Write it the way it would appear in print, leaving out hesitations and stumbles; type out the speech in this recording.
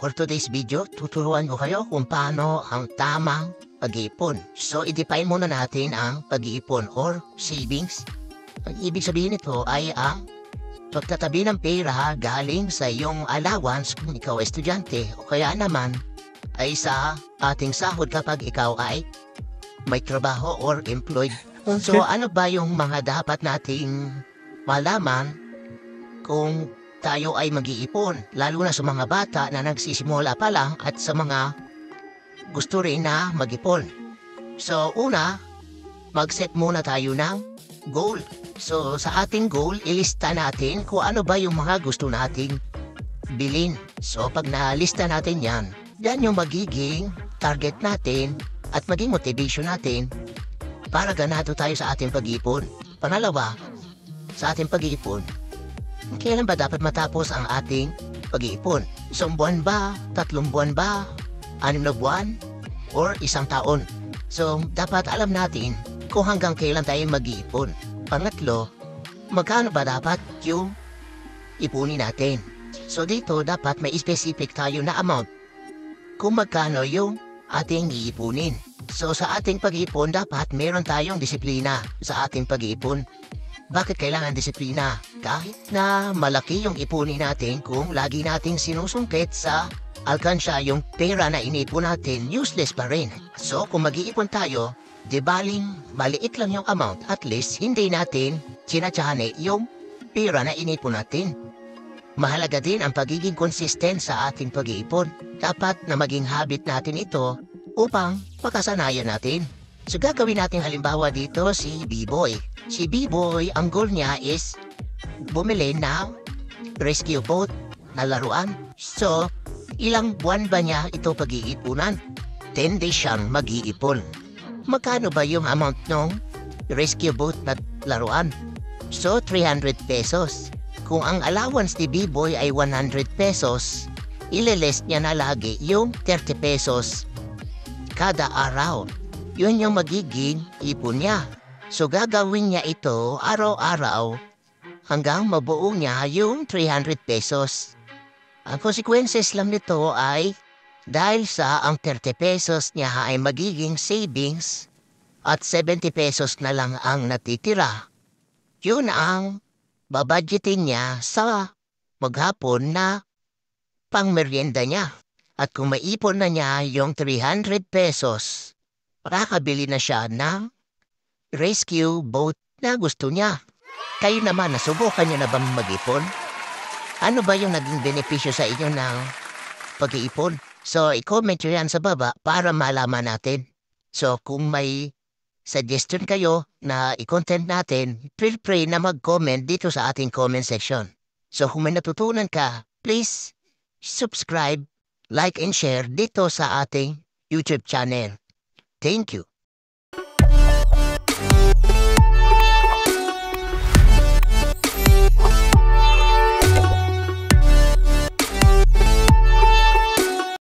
For today's video, tuturuan ko kayo kung paano ang tamang pag-iipon. So, i-define muna natin ang pag-iipon or savings. Ang ibig sabihin nito ay ang pagtatabi ng pera galing sa iyong allowance kung ikaw ay estudyante o kaya naman ay sa ating sahod kapag ikaw ay may trabaho or employed. So, ano ba yung mga dapat nating malaman kung tayo ay mag-iipon, lalo na sa mga bata na nagsisimula pa lang at sa mga gusto rin na mag-ipon. So, una, mag-set muna tayo ng goal. So, sa ating goal, ilista natin kung ano ba yung mga gusto nating bilhin. So, pag nalista natin yan yung magiging target natin at maging motivation natin para ganado tayo sa ating pag-iipon. Pangalawa, sa ating pag-iipon, kailan ba dapat matapos ang ating pag-iipon? Isang buwan ba? 3 buwan ba? 6 na buwan? Or 1 taon? So, dapat alam natin kung hanggang kailan tayo mag-iipon. Pangatlo, magkano ba dapat yung ipunin natin? So, dito dapat may specific tayo na amount kung magkano yung ating iipunin. So, sa ating pag-iipon, dapat meron tayong disiplina sa ating pag-iipon. Bakit kailangan disiplina? Kahit na malaki yung ipunin natin, kung lagi nating sinusungkit sa alkansya yung pera na inipon natin, useless pa rin. So kung mag-iipon tayo, di baling maliit lang yung amount, at least hindi natin sinatsahani yung pera na inipon natin. Mahalaga din ang pagiging consistent sa ating pag-iipon. Dapat na maging habit natin ito upang makasanayan natin. So gagawin natin halimbawa dito si B-Boy. Si B-Boy, ang goal niya is bumili ng rescue boat na laruan. So, ilang buwan ba niya ito pag-iipunan? 10 days siyang mag-iipon. Magkano ba yung amount ng rescue boat na laruan? So, 300 pesos. Kung ang allowance ni B-Boy ay 100 pesos, ililist niya na lagi yung 30 pesos kada araw. Yun yung magiging ipon niya. So gagawin niya ito araw-araw hanggang mabuo niya yung 300 pesos. Ang consequences lang nito ay dahil sa ang 30 pesos niya ay magiging savings at 70 pesos na lang ang natitira. Yun ang babudgetin niya sa maghapon na pangmeryenda niya. At kung maipon na niya yung 300 pesos, makakabili na siya ng rescue boat na gusto niya. Kayo naman, nasubukan niyo na bang mag-ipon? Ano ba yung naging benepisyo sa inyo ng pag-iipon? So, i-comment nyo yan sa baba para malaman natin. So, kung may suggestion kayo na i-content natin, feel free na mag-comment dito sa ating comment section. So, kung may natutunan ka, please subscribe, like, and share dito sa ating YouTube channel. Thank you.